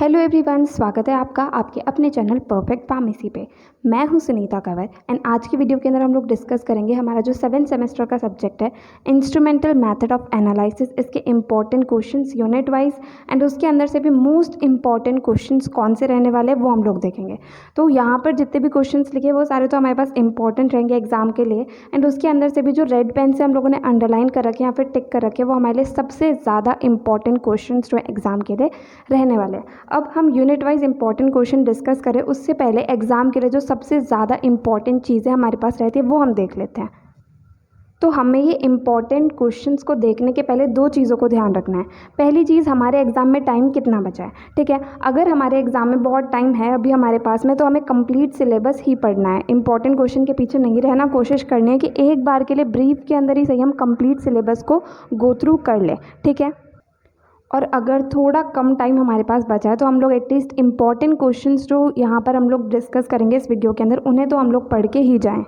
Hello everyone, स्वागत है आपका आपके अपने चैनल परफेक्ट फार्मेसी पे। मैं हूं सुनीता कंवर एंड आज की वीडियो के अंदर हम लोग डिस्कस करेंगे हमारा जो 7th सेमेस्टर का सब्जेक्ट है इंस्ट्रूमेंटल मेथड ऑफ एनालिसिस। इसके important questions unit wise and उसके अंदर से भी मोस्ट इंपॉर्टेंट क्वेश्चंस कौन से रहने वाले हैं वो हम लोग देखेंगे। तो यहाँ पर जितने भी क्वेश्चंस लिखे वो सारे तो हमारे पास इंपॉर्टेंट रहेंगे एग्जाम के लिए, एंड उसके अंदर से भी जो रेड पेन से हम लोगों ने अंडरलाइन कर रखे या फिर टिक कर रखे वो हमारे लिए सबसे ज़्यादा इंपॉर्टेंट क्वेश्चंस जो एग्जाम के लिए रहने वाले हैं। अब हम unit wise important question discuss करें उससे पहले एग्जाम के लिए जो सबसे ज़्यादा इंपॉर्टेंट चीज़ें हमारे पास रहती है वो हम देख लेते हैं। तो हमें ये इंपॉर्टेंट क्वेश्चंस को देखने के पहले दो चीज़ों को ध्यान रखना है। पहली चीज़, हमारे एग्ज़ाम में टाइम कितना बचा है। ठीक है, अगर हमारे एग्ज़ाम में बहुत टाइम है अभी हमारे पास में तो हमें कंप्लीट सिलेबस ही पढ़ना है, इंपॉर्टेंट क्वेश्चन के पीछे नहीं रहना। कोशिश करनी है कि एक बार के लिए ब्रीफ के अंदर ही सही हम कंप्लीट सिलेबस को गो थ्रू कर लें। ठीक है, और अगर थोड़ा कम टाइम हमारे पास बचा है तो हम लोग एटलीस्ट इंपॉर्टेंट क्वेश्चंस जो यहाँ पर हम लोग डिस्कस करेंगे इस वीडियो के अंदर उन्हें तो हम लोग पढ़ के ही जाएं।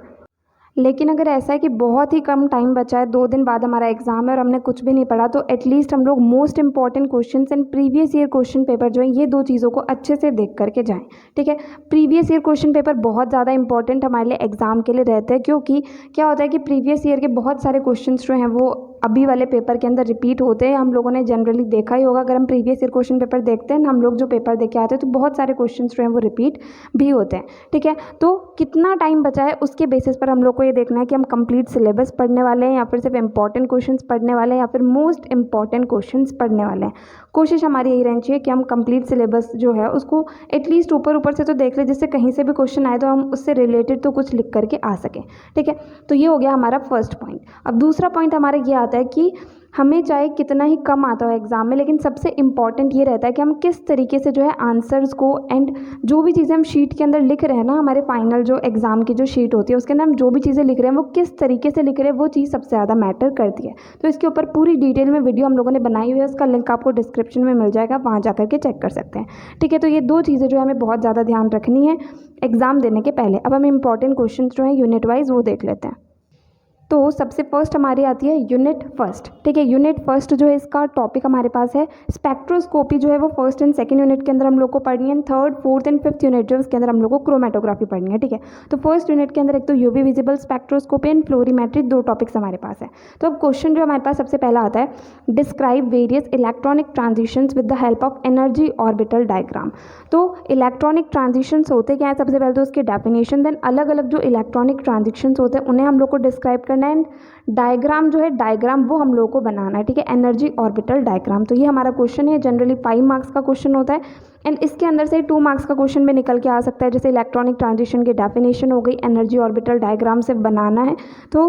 लेकिन अगर ऐसा है कि बहुत ही कम टाइम बचा है, 2 दिन बाद हमारा एग्जाम है और हमने कुछ भी नहीं पढ़ा, तो एटलीस्ट हम लोग most important questions and previous year question paper जो है ये दो चीज़ों को अच्छे से देख करके जाएं। ठीक है, प्रीवियस ईयर क्वेश्चन पेपर बहुत ज़्यादा इंपॉर्टेंट हमारे लिए एग्जाम के लिए रहते हैं, क्योंकि क्या होता है कि प्रीवियस ईयर के बहुत सारे क्वेश्चन जो हैं वो अभी वाले पेपर के अंदर रिपीट होते हैं। हम लोगों ने जनरली देखा ही होगा, अगर हम प्रीवियस ईयर क्वेश्चन पेपर देखते हैं हम लोग जो पेपर देख के आते हैं तो बहुत सारे क्वेश्चन जो हैं वो रिपीट भी होते हैं। ठीक है, तो कितना टाइम बचा है उसके बेसिस पर हम लोग को ये देखना है कि हम कंप्लीट सिलेबस पढ़ने वाले हैं या फिर सिर्फ इंपॉर्टेंट क्वेश्चंस पढ़ने वाले हैं या फिर मोस्ट इंपॉर्टेंट क्वेश्चंस पढ़ने वाले हैं। कोशिश हमारी यही रहनी चाहिए कि हम कंप्लीट सिलेबस जो है उसको एटलीस्ट ऊपर ऊपर से तो देख लें, जिससे कहीं से भी क्वेश्चन आए तो हम उससे रिलेटेड तो कुछ लिख करके आ सकें। ठीक है, तो ये हो गया हमारा फर्स्ट पॉइंट। अब दूसरा पॉइंट हमारा ये आता है कि हमें चाहे कितना ही कम आता हो एग्जाम में, लेकिन सबसे इम्पॉर्टेंट ये रहता है कि हम किस तरीके से जो है आंसर्स को एंड जो भी चीज़ें हम शीट के अंदर लिख रहे हैं ना, हमारे फाइनल जो एग्जाम की जो शीट होती है उसके अंदर हम जो भी चीज़ें लिख रहे हैं वो किस तरीके से लिख रहे हैं वो चीज़ सबसे ज़्यादा मैटर करती है। तो इसके ऊपर पूरी डिटेल में वीडियो हम लोगों ने बनाई हुई है, उसका लिंक आपको डिस्क्रिप्शन में मिल जाएगा, वहाँ जा करके चेक कर सकते हैं। ठीक है, तो ये दो चीज़ें जो है हमें बहुत ज़्यादा ध्यान रखनी है एग्जाम देने के पहले। अब हम इंपॉर्टेंट क्वेश्चन जो है यूनिट वाइज वो देख लेते हैं। तो सबसे फर्स्ट हमारी आती है यूनिट फर्स्ट। ठीक है, यूनिट फर्स्ट जो है इसका टॉपिक हमारे पास है स्पेक्ट्रोस्कोपी, जो है वो फर्स्ट एंड सेकंड यूनिट के अंदर हम लोग को पढ़नी है, third fourth and fifth unit जो है उसके अंदर हम लोग को क्रोमेटोग्राफी पढ़नी है। ठीक है, तो फर्स्ट यूनिट के अंदर एक तो UV visible spectroscopy and fluorimetry, दो टॉपिक्स हमारे पास है। तो अब क्वेश्चन जो हमारे पास सबसे पहला आता है, describe various electronic transitions with the help of energy orbital diagram. तो इलेक्ट्रॉनिक ट्रांजिशंस होते क्या है, सबसे पहले तो उसके डेफिनेशन, देन अलग अलग जो इलेक्ट्रॉनिक ट्रांजिशंस होते हैं उन्हें हम लोग को डिस्क्राइब करना है, डायग्राम जो है डायग्राम वो हम लोगों को बनाना है। ठीक है, एनर्जी ऑर्बिटल डायग्राम। तो ये हमारा क्वेश्चन है, जनरली 5 मार्क्स का क्वेश्चन होता है एंड इसके अंदर से 2 मार्क्स का क्वेश्चन भी निकल के आ सकता है, जैसे इलेक्ट्रॉनिक ट्रांजिशन की डेफिनेशन हो गई, एनर्जी ऑर्बिटल डायग्राम से बनाना है तो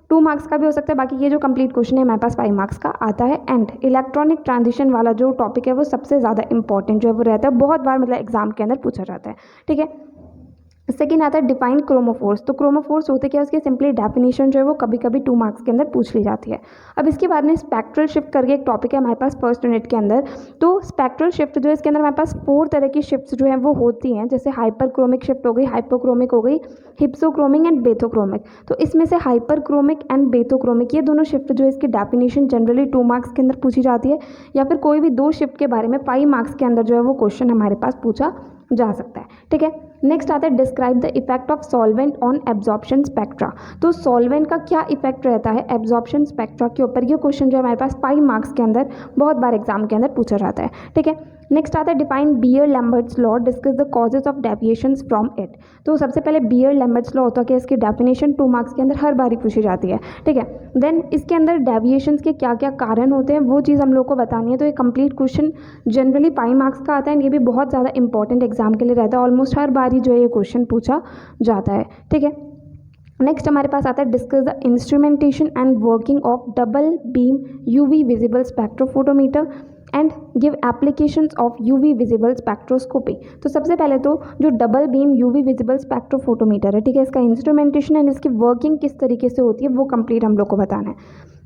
2 मार्क्स का भी हो सकता है। बाकी ये जो कंप्लीट क्वेश्चन है हमारे पास 5 मार्क्स का आता है। एंड इलेक्ट्रॉनिक ट्रांजिशन वाला जो टॉपिक है वो सबसे ज़्यादा इंपॉर्टेंट जो है वो रहता है, बहुत बार मतलब एग्जाम के अंदर पूछा जाता है। ठीक है, सेकेंड आता है डिफाइन क्रोमोफोर्स। तो क्रोमोफोर्स होते क्या है, उसकी सिंपली डेफिनेशन जो है वो कभी कभी 2 मार्क्स के अंदर पूछ ली जाती है। अब इसके बाद में स्पेक्ट्रल शिफ्ट करके एक टॉपिक है हमारे पास फर्स्ट यूनिट के अंदर। तो स्पेक्ट्रल शिफ्ट जो है इसके अंदर हमारे पास 4 तरह की शिफ्ट्स जो है वो होती हैं, जैसे हाइपरक्रोमिक शिफ्ट हो गई, हाइपोक्रोमिक हो गई, हिप्सोक्रोमिक एंड बेथोक्रोमिक। तो इसमें से हाइपरक्रोमिक एंड बेथोक्रोमिक ये दोनों शिफ्ट जो है इसकी डेफिनेशन जनरली 2 मार्क्स के अंदर पूछी जाती है, या फिर कोई भी 2 शिफ्ट के बारे में 5 मार्क्स के अंदर जो है वो क्वेश्चन हमारे पास पूछा जा सकता है। ठीक है, नेक्स्ट आता है describe the effect of solvent on absorption spectra. तो सॉल्वेंट का क्या इफेक्ट रहता है एब्जॉर्प्शन स्पेक्ट्रा के ऊपर, ये क्वेश्चन जो है हमारे पास 5 मार्क्स के अंदर बहुत बार एग्जाम के अंदर पूछा जाता है। ठीक है, नेक्स्ट आता है define beer-Lambert's law, discuss the causes of deviations from it. तो सबसे पहले बियर-लैम्बर्ट्स लॉ होता है कि इसकी डेफिनेशन 2 मार्क्स के अंदर हर बार ही पूछी जाती है। ठीक है, देन इसके अंदर डेविएशंस के क्या क्या कारण होते हैं वो चीज़ हम लोग को बतानी है। तो ये कंप्लीट क्वेश्चन जनरली 5 मार्क्स का आता है, ये भी बहुत ज़्यादा इंपॉर्टेंट एग्जाम के लिए रहता है, ऑलमोस्ट हर बार ही जो है ये क्वेश्चन पूछा जाता है। ठीक है, नेक्स्ट हमारे पास आता है discuss the instrumentation and working of double beam UV visible spectrophotometer and give applications of UV visible spectroscopy. तो सबसे पहले तो जो double beam UV visible spectrophotometer है, ठीक है, इसका इंस्ट्रूमेंटेशन एंड इसकी वर्किंग किस तरीके से होती है वो कंप्लीट हम लोग को बताना है।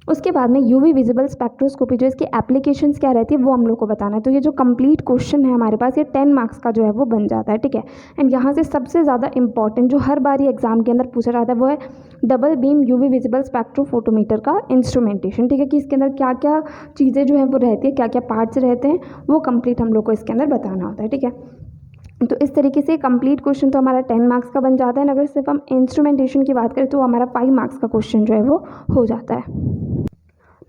उसके बाद में यूवी विजिबल स्पेक्ट्रोस्कोपी जो इसकी एप्लीकेशंस क्या रहती है वो हम लोग को बताना है। तो ये जो कंप्लीट क्वेश्चन है हमारे पास ये 10 मार्क्स का जो है वो बन जाता है, ठीक है। एंड यहाँ से सबसे ज़्यादा इंपॉर्टेंट जो हर बार ये एग्जाम के अंदर पूछा जाता है वो है double beam UV visible spectrophotometer का इंस्ट्रूमेंटेशन, ठीक है, कि इसके अंदर क्या क्या चीज़ें जो है वो रहती है, क्या क्या पार्ट्स रहते हैं, वो कंप्लीट हम लोग को इसके अंदर बताना होता है, ठीक है। तो इस तरीके से कंप्लीट क्वेश्चन तो हमारा 10 मार्क्स का बन जाता है। अगर सिर्फ हम इंस्ट्रूमेंटेशन की बात करें तो हमारा 5 मार्क्स का क्वेश्चन जो है वो हो जाता है।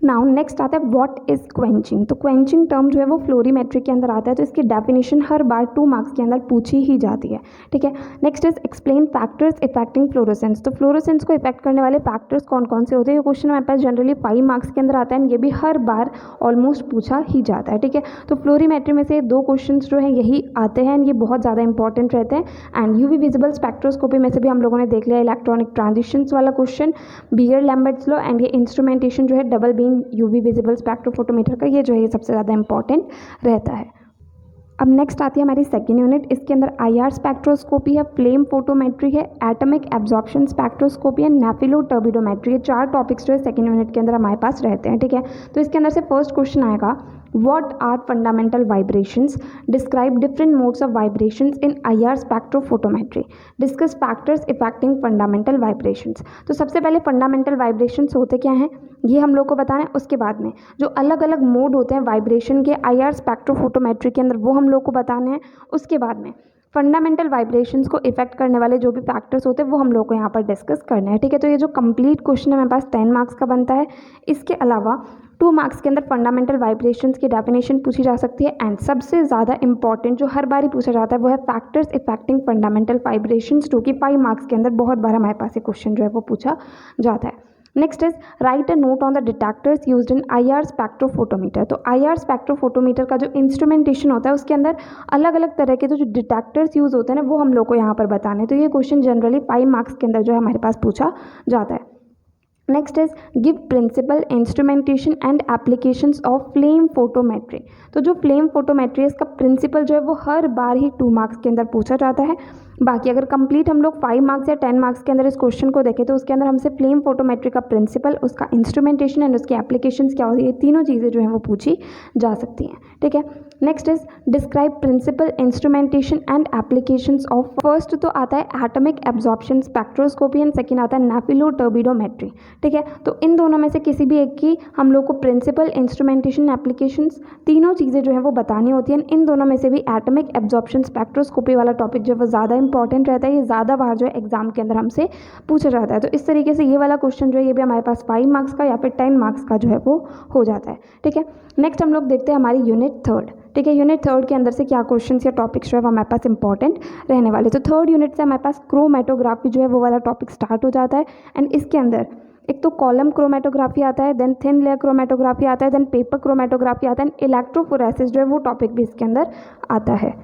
नाउ नेक्स्ट आता है व्हाट इज क्वेंचिंग। तो क्वेंचिंग टर्म जो है वो फ्लोरीमेट्री के अंदर आता है, तो इसकी डेफिनेशन हर बार 2 मार्क्स के अंदर पूछी ही जाती है, ठीक है। Next is explain factors affecting fluorescence. तो फ्लोरोसेंस को इफेक्ट करने वाले फैक्टर्स कौन कौन से होते हैं, ये क्वेश्चन हमारे पास जनरली 5 मार्क्स के अंदर आता है, ये भी हर बार ऑलमोस्ट पूछा ही जाता है, ठीक है। तो फ्लोरीमेट्री में से 2 क्वेश्चन जो है यही आते हैं, ये बहुत ज़्यादा इंपॉर्टेंट रहते हैं। एंड यूवी विजिबल स्पेक्ट्रोस्कोपी में से भी हम लोगों ने देख लिया इलेक्ट्रॉनिक ट्रांजिशंस वाला क्वेश्चन, बीयर-लैम्बर्ट्स लॉ, एंड ये इंस्ट्रूमेंटेशन जो है double beam UV visible spectrophotometer का, ये जो है ये सबसे ज़्यादा इंपॉर्टेंट रहता है। अब नेक्स्ट आती है हमारी सेकेंड यूनिट। इसके अंदर आईआर स्पेक्ट्रोस्कोपी है, फ्लेम फोटोमेट्री है, एटॉमिक एब्जॉर्प्शन स्पेक्ट्रोस्कोपी है, नेफिलो टर्बिडोमेट्री, ये 4 टॉपिक्स जो है सेकेंड यूनिट के अंदर हमारे पास रहते हैं, ठीक है। तो इसके अंदर से फर्स्ट क्वेश्चन आएगा What are fundamental vibrations? Describe different modes of vibrations in IR spectrophotometry. Discuss factors affecting fundamental vibrations. तो सबसे पहले fundamental vibrations होते क्या हैं ये हम लोग को बताना है। उसके बाद में जो अलग अलग मोड होते हैं वाइब्रेशन के IR स्पेक्ट्रोफोटोमेट्री के अंदर वो हम लोग को बताने हैं। उसके बाद में फंडामेंटल वाइब्रेशंस को इफेक्ट करने वाले जो भी फैक्टर्स होते हैं वो हम लोग को यहाँ पर डिस्कस करना है, ठीक है। तो ये जो कंप्लीट क्वेश्चन है मेरे पास 10 मार्क्स का बनता है। इसके अलावा 2 मार्क्स के अंदर फंडामेंटल वाइब्रेशंस की डेफिनेशन पूछी जा सकती है। एंड सबसे ज़्यादा इंपॉर्टेंट जो हर बार ही पूछा जाता है वो है फैक्टर्स इफेक्टिंग फंडामेंटल वाइब्रेशंस, जो कि 5 मार्क्स के अंदर बहुत बार हमारे पास ये क्वेश्चन जो है वो पूछा जाता है। Next is right a note on the detectors used in IR spectrophotometer. तो आईआर स्पेक्ट्रोफोटोमीटर का जो इंस्ट्रूमेंटेशन होता है उसके अंदर अलग अलग तरह के जो डिटेक्टर्स यूज होते हैं ना वो हम लोग को यहाँ पर बताने। तो ये क्वेश्चन जनरली 5 मार्क्स के अंदर जो है हमारे पास पूछा जाता है। Next is give principle instrumentation and applications of flame photometry. तो जो फ्लेम फोटोमेट्री है इसका प्रिंसिपल जो है वो हर बार ही 2 मार्क्स के अंदर पूछा जाता है। बाकी अगर कंप्लीट हम लोग 5 मार्क्स या 10 मार्क्स के अंदर इस क्वेश्चन को देखें तो उसके अंदर हमसे फ्लेम फोटोमेट्री का प्रिंसिपल, उसका इंस्ट्रूमेंटेशन एंड उसकी एप्लीकेशंस क्या होती है, ये तीनों चीज़ें जो हैं वो पूछी जा सकती हैं, ठीक है। Next is describe principle instrumentation and applications of. First तो आता है atomic absorption spectroscopy and second आता है नेफिलो टर्बिडोमेट्री, ठीक है। तो इन दोनों में से किसी भी एक की हम लोग को प्रिंसिपल इंस्ट्रूमेंटेशन एप्लीकेशंस तीनों चीज़ें जो है वो बतानी होती हैं। इन दोनों में से भी एटॉमिक एब्जॉर्प्शन स्पेक्ट्रोस्कोपी वाला टॉपिक जो है वो ज़्यादा इंपॉर्टेंट रहता है, ये ज़्यादा बार जो है एग्जाम के अंदर हमसे पूछा जाता है। तो इस तरीके से ये वाला क्वेश्चन जो है ये भी हमारे पास 5 मार्क्स का या फिर 10 मार्क्स का जो है वो हो जाता है, ठीक है। नेक्स्ट हम लोग देखते हैं हमारी यूनिट 3, ठीक है। यूनिट 3 के अंदर से क्या क्वेश्चन या टॉपिक्स जो है वो हमारे पास इंपॉर्टेंट रहने वाले। तो 3rd यूनिट से हमारे पास क्रोमेटोग्राफी जो है वो वाला टॉपिक स्टार्ट हो जाता है। एंड इसके अंदर एक तो कॉलम क्रोमेटोग्राफी आता है, देन थिन लेयर क्रोमेटोग्राफी आता है, देन पेपर क्रोमेटोग्राफी आता है, इलेक्ट्रोफोरेसिस जो है वो टॉपिक भी इसके अंदर आता है।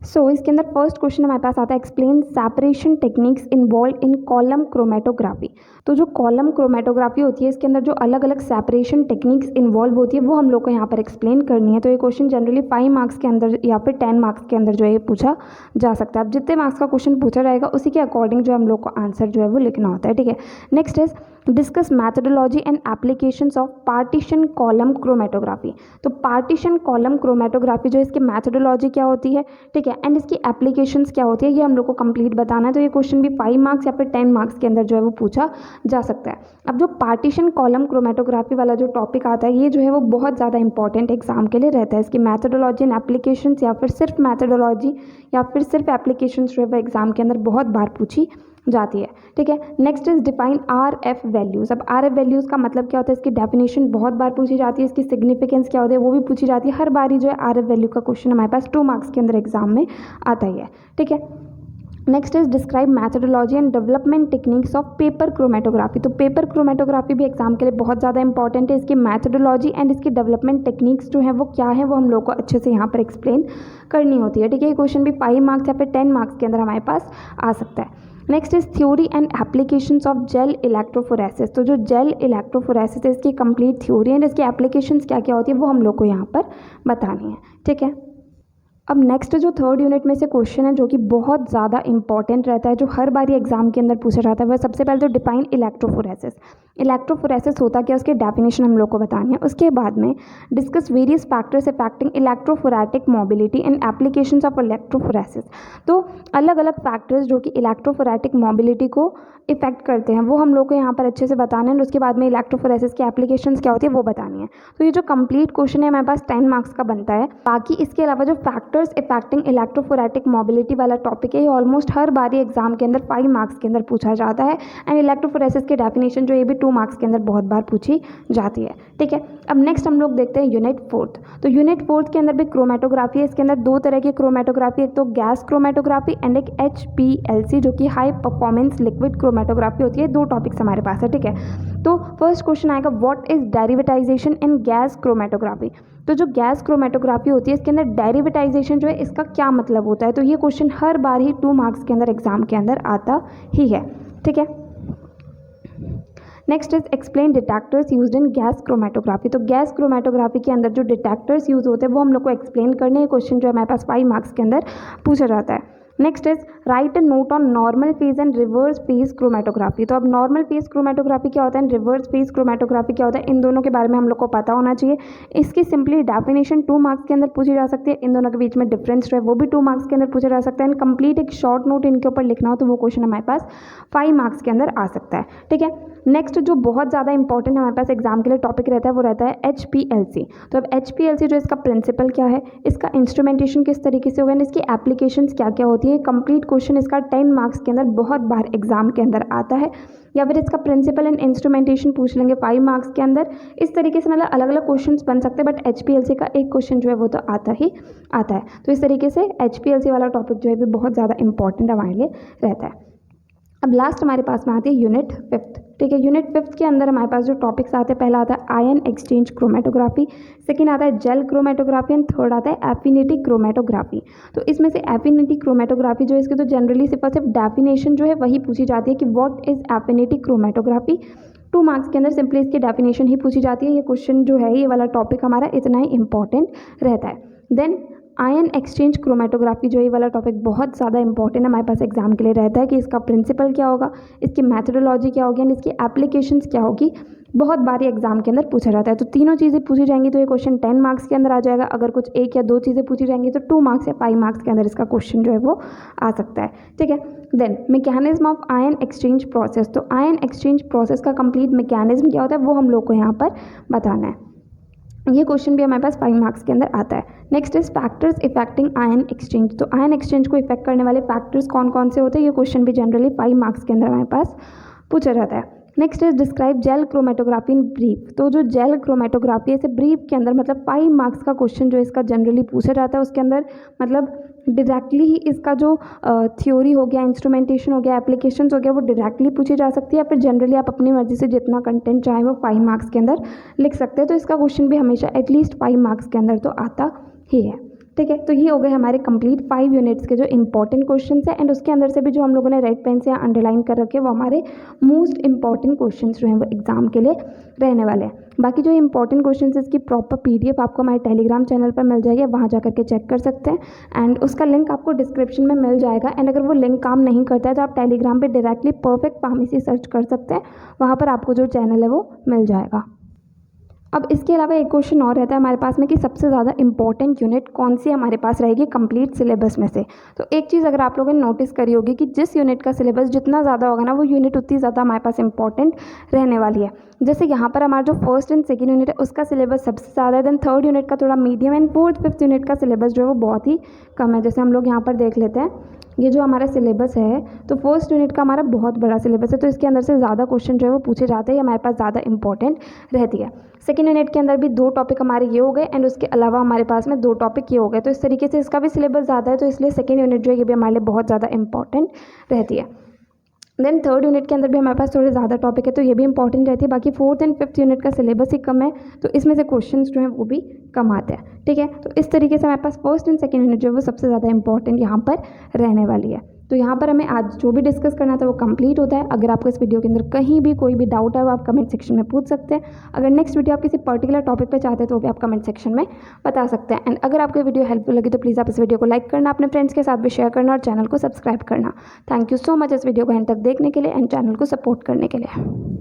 इसके अंदर फर्स्ट क्वेश्चन हमारे पास आता है explain separation techniques involve in column chromatography. तो जो कॉलम क्रोमेटोग्राफी होती है इसके अंदर जो अलग अलग सेपरेशन टेक्निक्स इन्वॉल्व होती है वो हम लोग को यहाँ पर एक्सप्लेन करनी है। तो ये क्वेश्चन जनरली 5 मार्क्स के अंदर या फिर 10 मार्क्स के अंदर जो है ये पूछा जा सकता है। अब जितने मार्क्स का क्वेश्चन पूछा जाएगा उसी के अकॉर्डिंग जो हम लोग को आंसर जो है वो लिखना होता है, ठीक है। Next is discuss methodology and applications of partition column chromatography. तो पार्टीशन कॉलम क्रोमेटोग्राफी जो इसकी मैथडोलॉजी क्या होती है, ठीक है, एंड इसकी एप्लीकेशंस क्या होती है ये हम लोग को कंप्लीट बताना है। तो ये क्वेश्चन भी 5 मार्क्स या फिर 10 मार्क्स के अंदर जो है वो पूछा जा सकता है। अब जो पार्टीशन कॉलम क्रोमेटोग्राफी वाला जो टॉपिक आता है ये जो है वो बहुत ज़्यादा इंपॉर्टेंट एग्जाम के लिए रहता है। इसकी मैथडोलॉजी एंड एप्लीकेशंस या फिर सिर्फ मैथडोलॉजी या फिर सिर्फ एप्लीकेशंस जो है वो एग्जाम के अंदर बहुत बार पूछी जाती है, ठीक है। Next is define RF values. अब RF वैल्यूज़ का मतलब क्या होता है, इसकी डेफिनेशन बहुत बार पूछी जाती है, इसकी सिग्निफिकेंस क्या होती है वो भी पूछी जाती है। हर बार ही जो है RF वैल्यू का क्वेश्चन हमारे पास 2 मार्क्स के अंदर एग्जाम में आता ही है, ठीक है। Next is describe methodology and development techniques of paper chromatography. तो पेपर क्रोमेटोग्राफी भी एग्जाम के लिए बहुत ज़्यादा इंपॉर्टेंट है। इसकी मैथडोलॉजी एंड इसकी डेवलपमेंट टेक्निक्स जो है वो क्या है वो हम लोग को अच्छे से यहाँ पर एक्सप्लेन करनी होती है, ठीक है। ये क्वेश्चन भी 5 मार्क्स या फिर 10 मार्क्स के अंदर हमारे पास आ सकता है। Next is theory and applications of gel electrophoresis. तो जो जेल इलेक्ट्रोफोरेसिस है इसकी कंप्लीट थ्योरी एंड इसकी एप्लीकेशंस क्या क्या होती है वो हम लोग को यहाँ पर बतानी है, ठीक है। अब नेक्स्ट जो थर्ड यूनिट में से क्वेश्चन है जो कि बहुत ज़्यादा इंपॉर्टेंट रहता है, जो हर बार एग्जाम के अंदर पूछा जाता है, वह सबसे पहले तो डिफाइन इलेक्ट्रोफोरेसिस। इलेक्ट्रोफोरेसिस होता क्या, उसकी डेफिनेशन हम लोग को बतानी है। उसके बाद में discuss various factors affecting electrophoretic mobility and applications of electrophoresis. तो अलग अलग फैक्टर्स जो कि इलेक्ट्रोफोरेटिक मोबिलिटी को इफेक्ट करते हैं वो हम लोग को यहाँ पर अच्छे से बताना है। उसके बाद में इलेक्ट्रोफोरेसिस की एप्लीकेशंस क्या होती है वो बतानी है। तो ये जो कंप्लीट क्वेश्चन है हमारे पास 10 मार्क्स का बनता है। बाकी इसके अलावा जो फैक्टर्स इफेक्टिंग इलेक्ट्रोफोरेटिक मोबिलिटी वाला टॉपिक है ये ऑलमोस्ट हर बार एग्जाम के अंदर 5 मार्क्स के अंदर पूछा जाता है। एंड इलेक्ट्रोफोरेसिस की डेफिनेशन जो ये भी 2 मार्क्स के अंदर बहुत बार पूछी जाती है। ठीक है, अब नेक्स्ट हम लोग देखते हैं यूनिट 4। तो यूनिट 4 के अंदर भी क्रोमेटोग्राफी है। इसके अंदर 2 तरह की क्रोमेटोग्राफी, एक तो गैस क्रोमेटोग्राफी एंड एक HPLC जो कि हाई परफॉर्मेंस लिक्विड क्रोमेटोग्राफी होती है। 2 टॉपिक्स हमारे पास है। ठीक है, तो फर्स्ट क्वेश्चन आएगा what is derivatization in gas chromatography. तो जो गैस क्रोमेटोग्राफी होती है इसके अंदर डेरिवेटाइजेशन जो है इसका क्या मतलब होता है। तो ये क्वेश्चन हर बार ही 2 मार्क्स के अंदर एग्जाम के अंदर आता ही है। ठीक है, next is explain detectors used in gas chromatography. तो गैस क्रोमेटोग्राफी के अंदर जो डिटेक्टर्स यूज होते हैं वो हम लोग को एक्सप्लेन करने, क्वेश्चन जो हमारे पास 5 मार्क्स के अंदर पूछा जाता है। Next is right a note on normal phase and reverse phase chromatography. तो अब नॉर्मल फेज क्रोमेटोग्राफी क्या होता है, रिवर्स फेज क्रोमेटोग्राफी क्या होता है, इन दोनों के बारे में हम लोग को पता होना चाहिए। इसकी सिंपली डेफिनेशन 2 मार्क्स के अंदर पूछी जा सकती है। इन दोनों के बीच में डिफरेंस जो है वो भी 2 मार्क्स के अंदर पूछा जा सकता है। एंड कंप्लीट एक शॉर्ट नोट इनके ऊपर लिखना हो तो वो क्वेश्चन हमारे पास 5 मार्क्स के अंदर आ सकता है। ठीक है, नेक्स्ट जो बहुत ज़्यादा इंपॉर्टेंट हमारे पास एग्जाम के लिए टॉपिक रहता है वो रहता है HPLC। तो अब HPLC जो इसका प्रिंसिपल क्या है, इसका इंस्ट्रूमेंटेशन किस तरीके से होगा, इसकी एप्लीकेशंस क्या क्या होती है। कंप्लीट क्वेश्चन इसका 10 मार्क्स के अंदर बहुत बार एग्जाम के अंदर आता है। या फिर इसका प्रिंसिपल एंड इंस्ट्रूमेंटेशन पूछ लेंगे 5 मार्क्स के अंदर। इस तरीके से मतलब अलग अलग क्वेश्चंस बन सकते हैं, बट HPLC का एक क्वेश्चन जो है वो तो आता ही आता है। तो इस तरीके से HPLC वाला टॉपिक जो है भी बहुत ज़्यादा इंपॉर्टेंट हमारे लिए रहता है। अब लास्ट हमारे पास में आती है यूनिट 5। ठीक है, यूनिट 5 के अंदर हमारे पास जो टॉपिक्स आते हैं, पहला आता है आयन एक्सचेंज क्रोमेटोग्राफी, सेकंड आता है जेल क्रोमेटोग्राफी एंड थर्ड आता है एफिनिटी क्रोमेटोग्राफी। तो इसमें से एफिनिटी क्रोमेटोग्राफी जो है इसकी तो जनरली सिर्फ डेफिनेशन जो है वही पूछी जाती है कि what is affinity chromatography. 2 marks के अंदर सिंपली इसकी डेफिनेशन ही पूछी जाती है। ये क्वेश्चन जो है ये वाला टॉपिक हमारा इतना ही इंपॉर्टेंट रहता है। देन आयन एक्सचेंज क्रोमेटोग्राफी जो ये वाला टॉपिक बहुत ज़्यादा इंपॉर्टेंट हमारे पास एग्जाम के लिए रहता है कि इसका प्रिंसिपल क्या होगा, इसकी मैथडोलॉजी क्या होगी एंड इसकी एप्लीकेशंस क्या होगी। बहुत बार एग्जाम के अंदर पूछा जाता है। तो तीनों चीज़ें पूछी जाएंगी तो ये क्वेश्चन 10 मार्क्स के अंदर आ जाएगा। अगर कुछ 1 या 2 चीज़ें पूछी जाएंगी तो 2 मार्क्स या 5 मार्क्स के अंदर इसका क्वेश्चन जो है वो आ सकता है। ठीक है, then mechanism of ion exchange process. तो आयन एक्सचेंज प्रोसेस का कंप्लीट मैकेनिज्म क्या होता है वो हम लोग को यहाँ पर बताना है। ये क्वेश्चन भी हमारे पास 5 मार्क्स के अंदर आता है। Next is factors affecting ion exchange. तो आयन एक्सचेंज को इफेक्ट करने वाले फैक्टर्स कौन कौन से होते हैं, ये क्वेश्चन भी जनरली 5 मार्क्स के अंदर हमारे पास पूछा जाता है। Next is describe jail chromatography in brief. तो जो जेल क्रोमेटोग्राफी है इसे ब्रीफ के अंदर मतलब 5 मार्क्स का क्वेश्चन जो इसका जनरली पूछा जाता है उसके अंदर मतलब डायरेक्टली ही इसका जो थ्योरी हो गया, इंस्ट्रूमेंटेशन हो गया, एप्लीकेशंस हो गया वो डायरेक्टली पूछी जा सकती है। या फिर जनरली आप अपनी मर्जी से जितना कंटेंट चाहे वो 5 मार्क्स के अंदर लिख सकते हैं। तो इसका क्वेश्चन भी हमेशा एटलीस्ट 5 मार्क्स के अंदर तो आता ही है। ठीक है, तो ये हो गए हमारे कंप्लीट 5 यूनिट्स के जो इंपॉर्टेंट क्वेश्चंस हैं। एंड उसके अंदर से भी जो हम लोगों ने रेड पेन से अंडरलाइन कर रखे वो हमारे मोस्ट इंपॉर्टेंट क्वेश्चंस जो हैं वो एग्जाम के लिए रहने वाले हैं। बाकी जो इंपॉर्टेंट क्वेश्चंस है इसकी प्रॉपर PDF आपको हमारे टेलीग्राम चैनल पर मिल जाएगी, वहाँ जा करके चेक कर सकते हैं। एंड उसका लिंक आपको डिस्क्रिप्शन में मिल जाएगा। एंड अगर वो लिंक काम नहीं करता है तो आप टेलीग्राम पर डायरेक्टली परफेक्ट फार्मेसी सर्च कर सकते हैं, वहाँ पर आपको जो चैनल है वो मिल जाएगा। अब इसके अलावा एक क्वेश्चन और रहता है हमारे पास में कि सबसे ज़्यादा इंपॉर्टेंट यूनिट कौन सी हमारे पास रहेगी कंप्लीट सिलेबस में से। तो एक चीज़ अगर आप लोगों ने नोटिस करी होगी कि जिस यूनिट का सिलेबस जितना ज़्यादा होगा ना वो यूनिट उतनी ज़्यादा हमारे पास इंपॉर्टेंट रहने वाली है। जैसे यहाँ पर हमारा जो फर्स्ट एंड सेकंड यूनिट है उसका सिलेबस सबसे ज़्यादा है। देन थर्ड यूनिट का थोड़ा medium and fourth fifth unit का सिलेबस जो है वो बहुत ही कम है। जैसे हम लोग यहाँ पर देख लेते हैं ये जो हमारा सिलेबस है तो फर्स्ट यूनिट का हमारा बहुत बड़ा सिलेबस है, तो इसके अंदर से ज़्यादा क्वेश्चन जो है वो पूछे जाते हैं, हमारे पास ज़्यादा इंपॉर्टेंट रहती है। सेकंड यूनिट के अंदर भी 2 टॉपिक हमारे ये हो गए एंड उसके अलावा हमारे पास में 2 टॉपिक ये हो गए। तो इस तरीके से इसका भी सिलेबस ज़्यादा है, तो इसलिए सेकंड यूनिट जो है ये भी हमारे लिए बहुत ज़्यादा इंपॉर्टेंट रहती है। देन थर्ड यूनिट के अंदर भी हमारे पास थोड़े ज़्यादा टॉपिक है तो ये भी इंपॉर्टेंट रहती है। बाकी फोर्थ एंड फिफ्थ यूनिट का सिलेबस ही कम है तो इसमें से क्वेश्चंस जो हैं वो भी कम आते हैं। ठीक है, तो इस तरीके से हमारे पास फर्स्ट एंड सेकंड यूनिट जो है वो सबसे ज़्यादा इंपॉर्टेंट यहाँ पर रहने वाली है। तो यहाँ पर हमें आज जो भी डिस्कस करना था वो कंप्लीट होता है। अगर आपको इस वीडियो के अंदर कहीं भी कोई भी डाउट है वो आप कमेंट सेक्शन में पूछ सकते हैं। अगर नेक्स्ट वीडियो आप किसी पर्टिकुलर टॉपिक पे चाहते हैं तो वो भी आप कमेंट सेक्शन में बता सकते हैं। एंड अगर आपको वीडियो हेल्पफुल लगी तो प्लीज़ आप इस वीडियो को लाइक करना, अपने फ्रेंड्स के साथ भी शेयर करना और चैनल को सब्सक्राइब करना। थैंक यू सो मच इस वीडियो को एंड तक देखने के लिए एंड चैनल को सपोर्ट करने के लिए।